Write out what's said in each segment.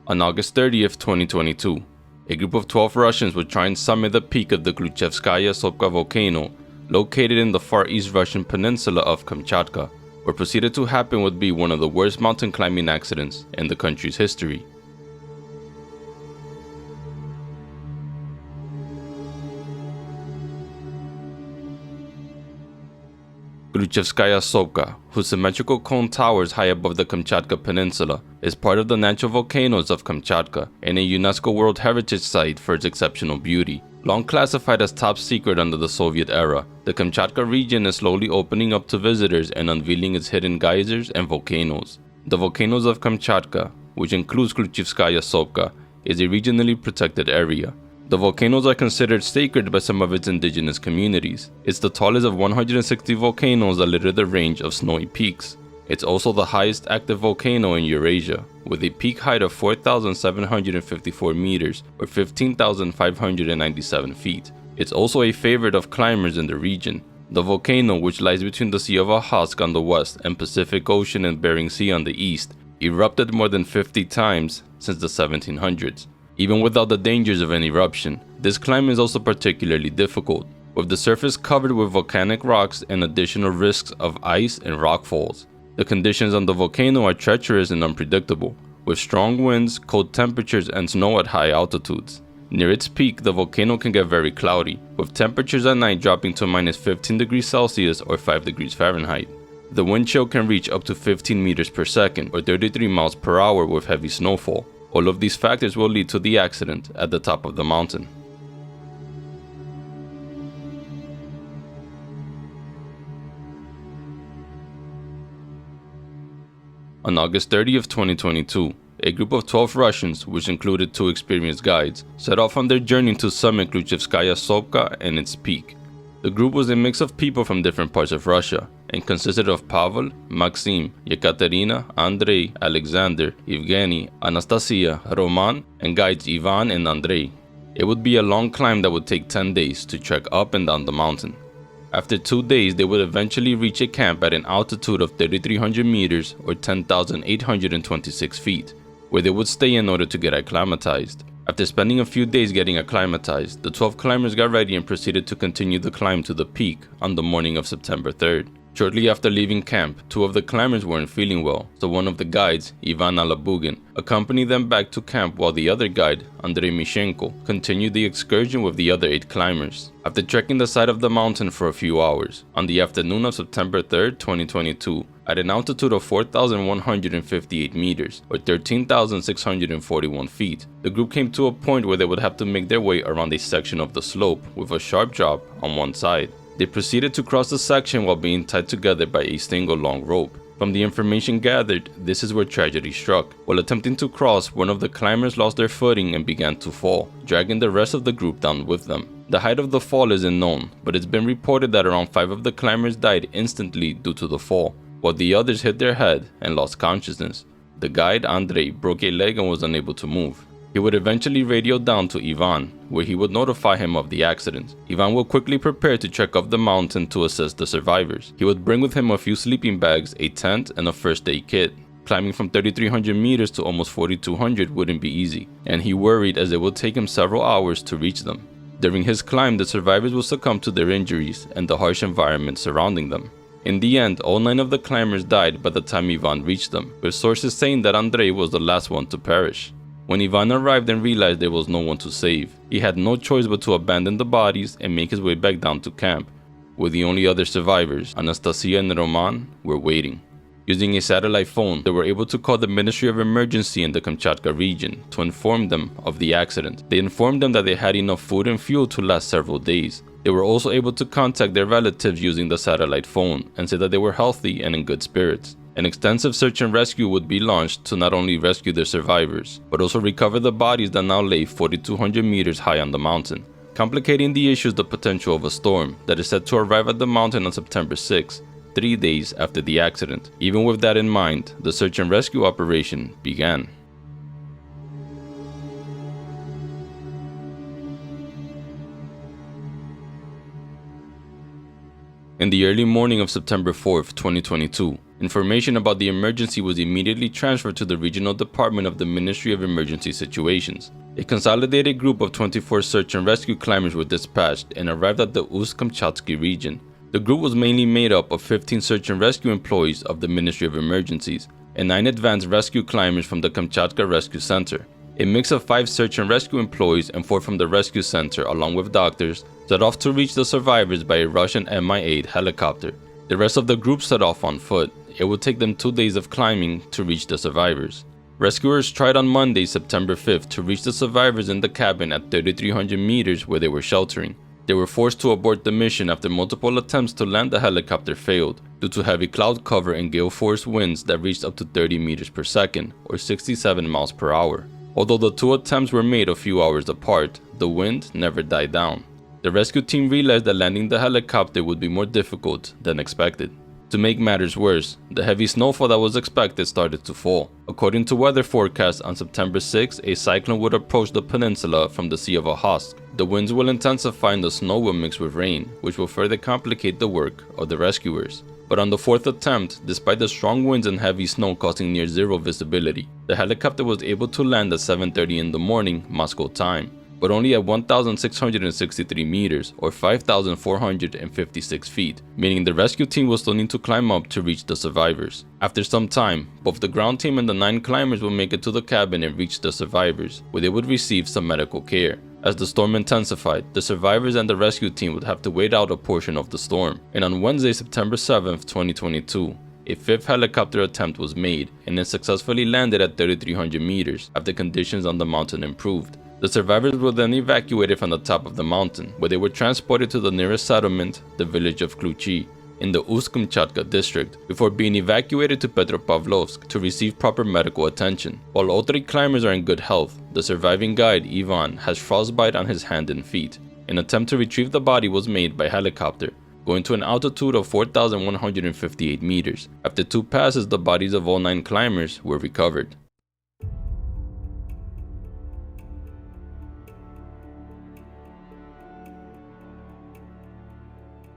On August 30th, 2022, a group of 12 Russians would try and summit the peak of the Klyuchevskaya Sopka Volcano, located in the far east Russian peninsula of Kamchatka. What proceeded to happen would be one of the worst mountain climbing accidents in the country's history. Klyuchevskaya Sopka, whose symmetrical cone towers high above the Kamchatka Peninsula, is part of the natural volcanoes of Kamchatka and a UNESCO World Heritage Site for its exceptional beauty. Long classified as top secret under the Soviet era, the Kamchatka region is slowly opening up to visitors and unveiling its hidden geysers and volcanoes. The volcanoes of Kamchatka, which includes Klyuchevskaya Sopka, is a regionally protected area. The volcanoes are considered sacred by some of its indigenous communities. It's the tallest of 160 volcanoes that litter the range of snowy peaks. It's also the highest active volcano in Eurasia, with a peak height of 4,754 meters or 15,597 feet. It's also a favorite of climbers in the region. The volcano, which lies between the Sea of Okhotsk on the west and Pacific Ocean and Bering Sea on the east, erupted more than 50 times since the 1700s. Even without the dangers of an eruption, this climb is also particularly difficult, with the surface covered with volcanic rocks and additional risks of ice and rock falls. The conditions on the volcano are treacherous and unpredictable, with strong winds, cold temperatures, and snow at high altitudes. Near its peak, the volcano can get very cloudy, with temperatures at night dropping to minus 15 degrees Celsius or 5 degrees Fahrenheit. The wind chill can reach up to 15 meters per second or 33 miles per hour with heavy snowfall. All of these factors will lead to the accident at the top of the mountain. On August 30th, 2022, a group of 12 Russians, which included 2 experienced guides, set off on their journey to summit Klyuchevskaya Sopka and its peak. The group was a mix of people from different parts of Russia and consisted of Pavel, Maxim, Yekaterina, Andrei, Alexander, Evgeny, Anastasia, Roman, and guides Ivan and Andrei. It would be a long climb that would take 10 days to trek up and down the mountain. After 2 days, they would eventually reach a camp at an altitude of 3,300 meters or 10,826 feet, where they would stay in order to get acclimatized. After spending a few days getting acclimatized, the 12 climbers got ready and proceeded to continue the climb to the peak on the morning of September 3rd. Shortly after leaving camp, 2 of the climbers weren't feeling well, so one of the guides, Ivan Alabugin, accompanied them back to camp while the other guide, Andrei Mishenko, continued the excursion with the other 8 climbers. After trekking the side of the mountain for a few hours, on the afternoon of September 3rd, 2022, at an altitude of 4,158 meters, or 13,641 feet, the group came to a point where they would have to make their way around a section of the slope with a sharp drop on one side. They proceeded to cross the section while being tied together by a single long rope. From the information gathered, this is where tragedy struck. While attempting to cross, one of the climbers lost their footing and began to fall, dragging the rest of the group down with them. The height of the fall isn't known, but it's been reported that around 5 of the climbers died instantly due to the fall, while the others hit their head and lost consciousness. The guide, Andrei, broke a leg and was unable to move. He would eventually radio down to Ivan, where he would notify him of the accident. Ivan would quickly prepare to trek up the mountain to assist the survivors. He would bring with him a few sleeping bags, a tent, and a first aid kit. Climbing from 3,300 meters to almost 4,200 wouldn't be easy, and he worried as it would take him several hours to reach them. During his climb, the survivors would succumb to their injuries and the harsh environment surrounding them. In the end, all 9 of the climbers died by the time Ivan reached them, with sources saying that Andrei was the last one to perish. When Ivan arrived and realized there was no one to save, he had no choice but to abandon the bodies and make his way back down to camp, where the only other survivors, Anastasia and Roman, were waiting. Using a satellite phone, they were able to call the Ministry of Emergency in the Kamchatka region to inform them of the accident. They informed them that they had enough food and fuel to last several days. They were also able to contact their relatives using the satellite phone and said that they were healthy and in good spirits. An extensive search and rescue would be launched to not only rescue their survivors, but also recover the bodies that now lay 4,200 meters high on the mountain. Complicating the issue is the potential of a storm that is set to arrive at the mountain on September 6, 3 days after the accident. Even with that in mind, the search and rescue operation began. In the early morning of September 4th, 2022, information about the emergency was immediately transferred to the Regional Department of the Ministry of Emergency Situations. A consolidated group of 24 search and rescue climbers were dispatched and arrived at the Kamchatka region. The group was mainly made up of 15 search and rescue employees of the Ministry of Emergencies and 9 advanced rescue climbers from the Kamchatka Rescue Center. A mix of 5 search and rescue employees and 4 from the rescue center, along with doctors, set off to reach the survivors by a Russian Mi-8 helicopter. The rest of the group set off on foot. It would take them 2 days of climbing to reach the survivors. Rescuers tried on Monday, September 5th, to reach the survivors in the cabin at 3,300 meters where they were sheltering. They were forced to abort the mission after multiple attempts to land the helicopter failed due to heavy cloud cover and gale force winds that reached up to 30 meters per second, or 67 miles per hour. Although the 2 attempts were made a few hours apart, the wind never died down. The rescue team realized that landing the helicopter would be more difficult than expected. To make matters worse, the heavy snowfall that was expected started to fall. According to weather forecasts, on September 6, a cyclone would approach the peninsula from the Sea of Okhotsk. The winds will intensify and the snow will mix with rain, which will further complicate the work of the rescuers. But on the 4th attempt, despite the strong winds and heavy snow causing near zero visibility, the helicopter was able to land at 7:30 in the morning, Moscow time, but only at 1,663 meters, or 5,456 feet, meaning the rescue team will still need to climb up to reach the survivors. After some time, both the ground team and the 9 climbers will make it to the cabin and reach the survivors, where they would receive some medical care. As the storm intensified, the survivors and the rescue team would have to wait out a portion of the storm. And on Wednesday, September 7th, 2022, a 5th helicopter attempt was made and it successfully landed at 3,300 meters after conditions on the mountain improved. The survivors were then evacuated from the top of the mountain, where they were transported to the nearest settlement, the village of Klyuchevskaya, in the Kamchatka district, before being evacuated to Petropavlovsk to receive proper medical attention. While all 3 climbers are in good health, the surviving guide, Ivan, has frostbite on his hand and feet. An attempt to retrieve the body was made by helicopter, going to an altitude of 4,158 meters. After 2 passes, the bodies of all 9 climbers were recovered.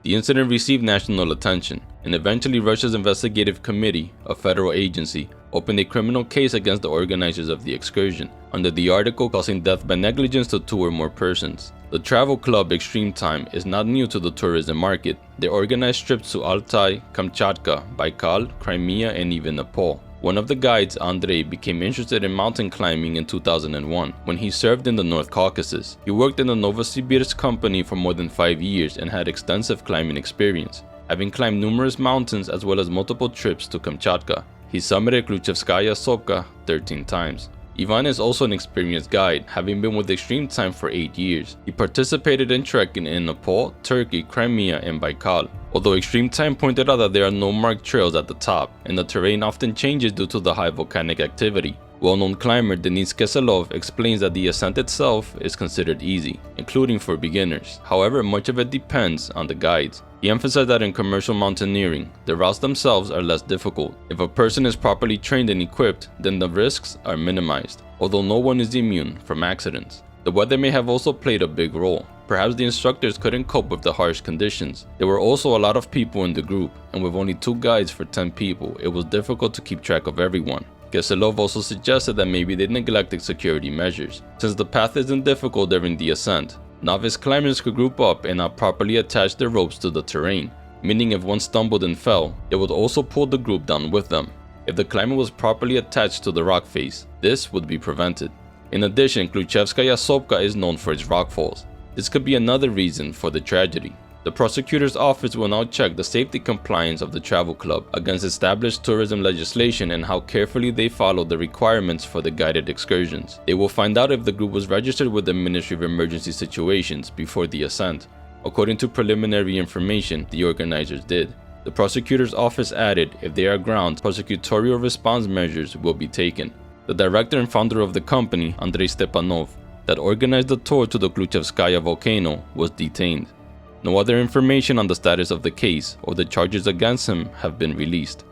The incident received national attention, and eventually Russia's investigative committee, a federal agency, opened a criminal case against the organizers of the excursion, under the article causing death by negligence to 2 or more persons. The travel club Extreme Time is not new to the tourism market. They organize trips to Altai, Kamchatka, Baikal, Crimea, and even Nepal. One of the guides, Andrei, became interested in mountain climbing in 2001 when he served in the North Caucasus. He worked in the Novosibirsk company for more than 5 years and had extensive climbing experience, having climbed numerous mountains as well as multiple trips to Kamchatka. He summited Klyuchevskaya Sopka 13 times. Ivan is also an experienced guide, having been with Extreme Time for 8 years. He participated in trekking in Nepal, Turkey, Crimea, and Baikal. Although Extreme Time pointed out that there are no marked trails at the top, and the terrain often changes due to the high volcanic activity. Well-known climber Denis Keselov explains that the ascent itself is considered easy, including for beginners. However, much of it depends on the guides. He emphasized that in commercial mountaineering, the routes themselves are less difficult. If a person is properly trained and equipped, then the risks are minimized, although no one is immune from accidents. The weather may have also played a big role. Perhaps the instructors couldn't cope with the harsh conditions. There were also a lot of people in the group, and with only 2 guides for 10 people, it was difficult to keep track of everyone. Keselov also suggested that maybe they neglected security measures. Since the path isn't difficult during the ascent, novice climbers could group up and not properly attach their ropes to the terrain, meaning if one stumbled and fell, it would also pull the group down with them. If the climber was properly attached to the rock face, this would be prevented. In addition, Klyuchevskaya Sopka is known for its rockfalls. This could be another reason for the tragedy. The prosecutor's office will now check the safety compliance of the travel club against established tourism legislation and how carefully they follow the requirements for the guided excursions. They will find out if the group was registered with the Ministry of Emergency Situations before the ascent. According to preliminary information, the organizers did. The prosecutor's office added if there are grounds, prosecutorial response measures will be taken. The director and founder of the company, Andrei Stepanov, that organized the tour to the Klyuchevskaya volcano, was detained. No other information on the status of the case or the charges against him have been released.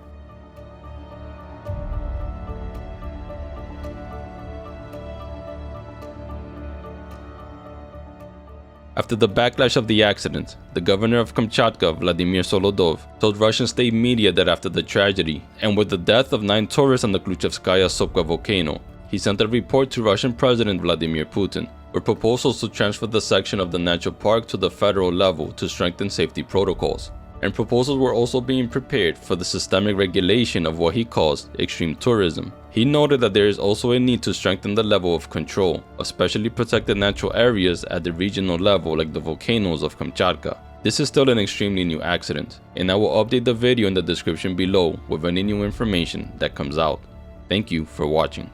After the backlash of the accident, the governor of Kamchatka, Vladimir Solodov, told Russian state media that after the tragedy, and with the death of 9 tourists on the Klyuchevskaya Sopka Volcano, he sent a report to Russian President Vladimir Putin with proposals to transfer the section of the natural park to the federal level to strengthen safety protocols. And proposals were also being prepared for the systemic regulation of what he calls extreme tourism. He noted that there is also a need to strengthen the level of control, especially protected natural areas at the regional level like the volcanoes of Kamchatka. This is still an extremely new accident, and I will update the video in the description below with any new information that comes out. Thank you for watching.